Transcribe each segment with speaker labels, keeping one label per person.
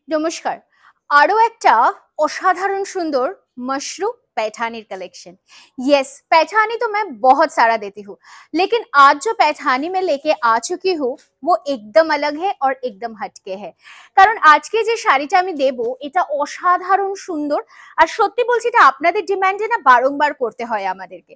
Speaker 1: নমস্কার। আরো একটা असाधारण सुंदर मशरू पैठानी कलेक्शन। यस, पैठानी तो मैं बहुत सारा देती हूँ, लेकिन आज जो पैठानी मैं लेके आ चुकी हूँ वो एकदम अलग है और एकदम हटके है। কারণ আজকে যে শাড়িটা আমি দেব এটা অসাধারণ সুন্দর, আর সত্যি বলছি এটা আপনাদের ডিমান্ডে না বারংবার করতে হয় আমাদেরকে।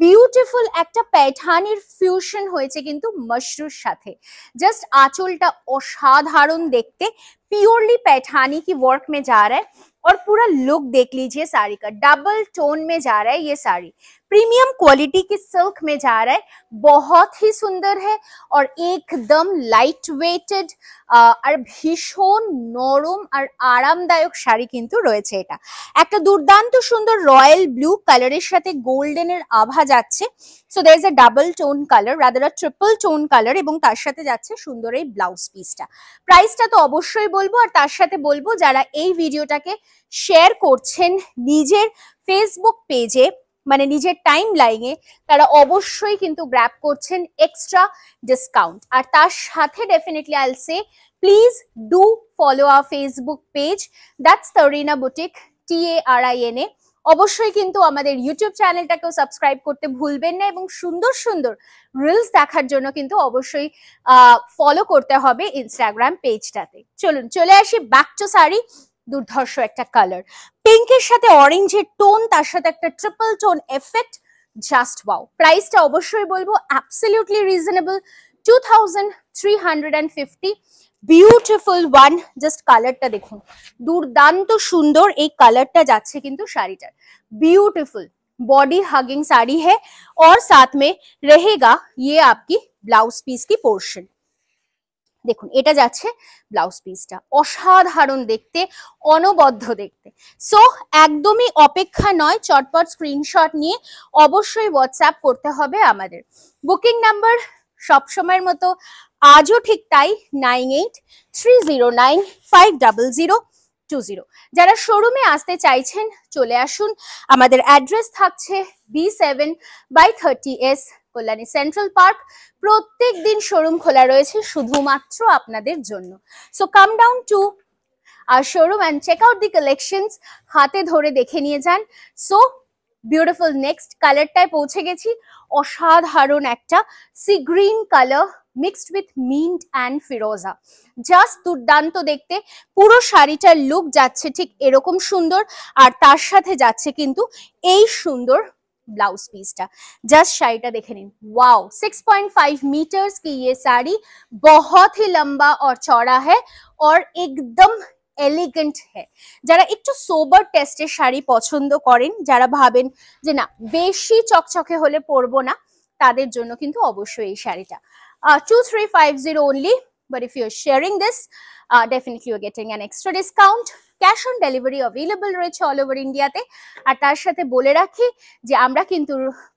Speaker 1: বিউটিফুল একটা पैठाনির ফিউশন হয়েছে কিন্তু মশরুর সাথে। জাস্ট आंचलটা অসাধারণ দেখতে, प्योरली पैठानी की वर्क में जा रहा है। और पूरा लुक देख लीजिए साड़ी का, डबल टोन में जा रहा है ये साड़ी, प्रीमियम क्वालिटी की सिल्क में जा रहा है, बहुत ही सुंदर है और एकदम लाइट वेटेड আর ভীষণ নরম আর আরামদায়ক শাড়ি কিন্তু রয়েছে। এটা একটা দুর্দান্ত সুন্দর রয়্যাল ব্লু কালারের সাথে গোল্ডেনের আভা যাচ্ছে। So there is a double tone colour, rather a triple tone colour, এবং তার সাথে যাচ্ছে সুন্দর এই ব্লাউজ পিসটা। প্রাইসটা তো অবশ্যই বলবো, আর তার সাথে বলবো যারা এই ভিডিওটাকে শেয়ার করছেন নিজের ফেসবুক পেজে, মানে নিজের টাইম লাইনে, তারা অবশ্যই কিন্তু গ্র্যাব করছেন এক্সট্রা ডিসকাউন্ট। আর তার সাথে definitely I will say please do follow our Facebook page, that's Tarina boutique, TARINA। অবশ্যই কিন্তু আমাদের ইউটিউব চ্যানেলটাকেও সাবস্ক্রাইব করতে ভুলবেন না, এবং সুন্দর সুন্দর রিলস দেখার জন্য কিন্তু অবশ্যই ফলো করতে হবে ইনস্টাগ্রাম পেজটাতে। চলুন চলে আসি ব্যাক টু শাড়ি। দুর্ধর্ষ একটা কালার, পিঙ্কের সাথে অরেঞ্জের টোন, তার সাথে একটা triple tone effect, just wow. প্রাইসটা অবশ্যই বলবো absolutely reasonable, 2350। Beautiful one, just কালারটা দেখুন, দুর্দান্ত সুন্দর এই কালারটা যাচ্ছে কিন্তু শাড়িটার। ब्यूटीफुल बॉडी हगिंग साड़ी है और साथ में रहेगा ये आपकी ब्लाउज पीस की पोर्शन। দেখুন এটা যাচ্ছে ব্লাউজ পিসটা, অসাধারণ দেখতে, অনবদ্য দেখতে। সো একদমই অপেক্ষা নয়, চটপট স্ক্রিনশট নিয়ে অবশ্যই হোয়াটসঅ্যাপ করতে হবে আমাদের। বুকিং নাম্বার সবসময়ের মতো আজও ঠিক তাই, 9830950020। যারা শোরুমে আসতে চাইছেন চলে আসুন, আমাদের অ্যাড্রেস থাকছে B7/30S কল্যাণী সেন্ট্রাল পার্ক। প্রত্যেক দিন শোরুম খোলা রয়েছে শুধুমাত্র আপনাদের জন্য। So come down to our showroom and check out the collections, হাতে ধরে দেখে নিয়ে যান। সো বিউটিফুল নেক্সট কালারটায় পৌঁছে গেছি, অসাধারণ একটা sea green colour mixed with mint and Firoza, just দুর্দান্ত দেখতে। পুরো শাড়িটার লুক যাচ্ছে ঠিক এরকম সুন্দর, আর তার সাথে যাচ্ছে কিন্তু এই সুন্দর ब्लाउज पीसटा। जस्ट शाड़ीटा देखे निन, वाओ। 6.5 मीटर्स की ये साड़ी बहुत ही लंबा और चौड़ा है और एकदम এলিগেন্ট है। যারা একটু সোবার টেস্টের শাড়ি পছন্দ করেন, যারা ভাবেন যে না বেশি চকচকে হলে পরবো না, তাদের জন্য কিন্তু অবশ্যই এই শাড়িটা। 2350 only, but if you're sharing this, definitely you're getting an extra discount. Cash on delivery available রয়েছে অল ওভার ইন্ডিয়াতে। আর তার সাথে বলে রাখি যে আমরা কিন্তু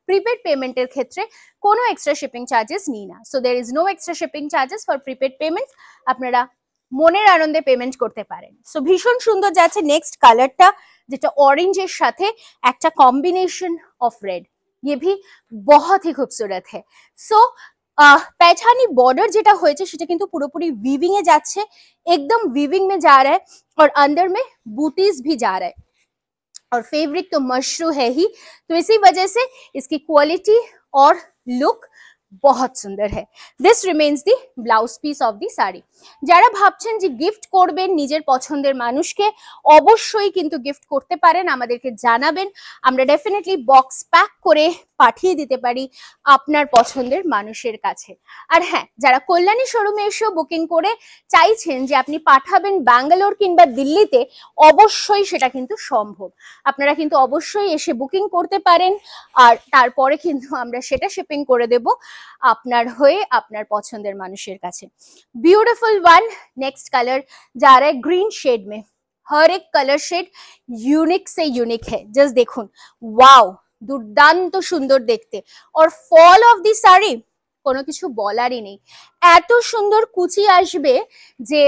Speaker 1: প্রিপেড পেমেন্টের ক্ষেত্রে কোনো এক্সট্রা শিপিং চার্জেস নিই না। So there is no extra shipping charges for prepaid payment, আপনারা মনের আনন্দে পেমেন্ট করতে পারেন। সো ভীষণ সুন্দর যাচ্ছে নেক্সট কালারটা, যেটা অরেঞ্জের সাথে একটা কম্বিনেশন অফ রেড, ये भी बहुत ही खूबसूरत है। सो पैठानी बॉर्डर যেটা হয়েছে সেটা কিন্তু পুরোপুরি वीविंग এ যাচ্ছে, एकदम वीविंग में जा रहा है और अंदर में बूटीज भी जा रहा है, और फैब्रिक तो मशरू है ही, तो इसी वजह से इसकी क्वालिटी और लुक बहुत सुंदर है। This remains the blouse piss of the sari. যারা ভাবছেন যে গিফট করবেন নিজের পছন্দের মানুষকে, অবশ্যই কিন্তু গিফট করতে পারেন, আমাদেরকে জানাবেন, আমরা ডেফিনেটলি বক্স প্যাক করে পাঠিয়ে দিতে পারি আপনার পছন্দের মানুষের কাছে। আর হ্যাঁ, যারা কল্যাণী শোরুমে এসেও বুকিং করে চাইছেন যে আপনি পাঠাবেন ব্যাঙ্গালোর কিংবা দিল্লিতে, অবশ্যই সেটা কিন্তু সম্ভব। আপনারা কিন্তু অবশ্যই এসে বুকিং করতে পারেন, আর তারপরে কিন্তু আমরা সেটা শিপিং করে দেব আপনার হয়ে আপনার পছন্দের মানুষের কাছে। ब्यूटीफुल वन नेक्स्ट कलर जा रहा है ग्रीन शेड में, हर एक कलर शेड यूनिक से यूनिक है। जस्ट देखुन, वाओ, দুর্দান্ত সুন্দর দেখতে। और ফল অফ দি শাড়ি কোনো কিছু বলারই নেই, এত সুন্দর কুচি আসবে যে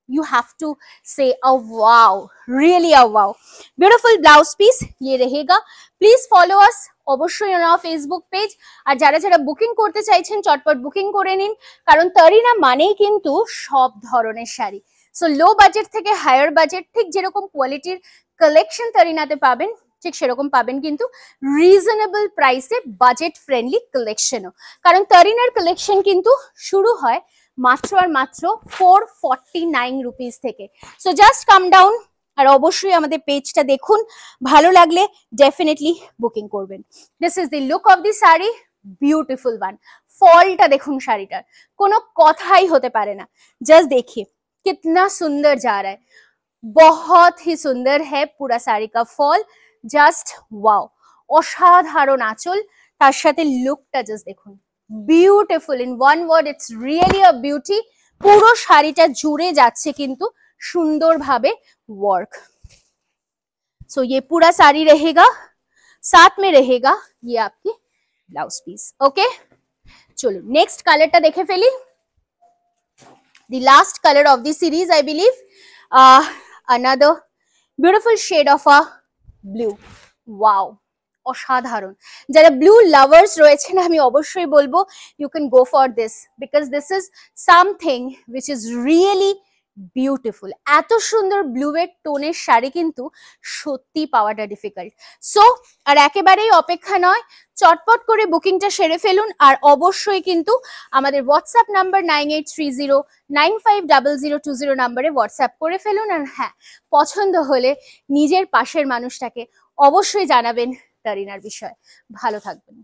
Speaker 1: you have to say a wow, really a wow. Beautiful blouse piece ये रहेगा। Please follow us অবশ্যই on our Facebook page। আর যারা যারা বুকিং করতে চাইছেন চটপট বুকিং করে নিন, কারণ তরিনা মানেই কিন্তু সব ধরনের শাড়ি, সো লো বাজেট থেকে হায়ার বাজেট ঠিক যেরকম কোয়ালিটির কালেকশন তারিনাতে পাবেন, ঠিক সেরকম পাবেন কিন্তু রিজনেবল প্রাইসে বাজেট ফ্রেন্ডলি কালেকশনও। কারণ তারিনার কালেকশন কিন্তু শুরু হয় মাত্র আর মাত্র 449 রুপিস থেকে। সো জাস্ট কাম ডাউন, আর অবশ্যই আমাদের পেজটা দেখুন, ভালো লাগলে ডেফিনেটলি বুকিং করবেন। This is the look of the sari, beautiful one. ফলটা দেখুন শাড়িটার, কোনো কথাই হতে পারে না। জাস্ট देखिए कितना सुंदर जा रहा है, बहुत ही सुंदर है पूरा শাড়ি का ফল। জাস্ট ওয়াও, অসাধারণ আঁচল, তার সাথে লুকটা জাস্ট দেখুন, beautiful. In one word it's really a beauty. পুরো শাড়িটা জুড়ে যাচ্ছে কিন্তু সুন্দরভাবে ওয়ার্ক। सो ये पूरा साड़ी रहेगा, साथ में रहेगा ये आपकी ब्लाउज पीस। ओके, चलो नेक्स्ट कलरটা দেখে ফেলি। The last color of the series, I believe, another beautiful shade of a blue. Wow, অসাধারণ। যারা ব্লু লাভার্স রয়েছেন আমি অবশ্যই বলবো you can go for this because this is something which is really beautiful. এত সুন্দর ব্লু এর টোনের শাড়ি কিন্তু সত্যি পাওয়াটা ডিফিকাল্ট। সো আর একেবারেই অপেক্ষা নয়, চটপট করে বুকিংটা সেরে ফেলুন। আর অবশ্যই কিন্তু আমাদের হোয়াটসঅ্যাপ নাম্বার 9830950020 নাম্বারে হোয়াটসঅ্যাপ করে ফেলুন। আর হ্যাঁ, পছন্দ হলে নিজের পাশের মানুষটাকে অবশ্যই জানাবেন তারিনার বিষয়ে। ভালো থাকবেন।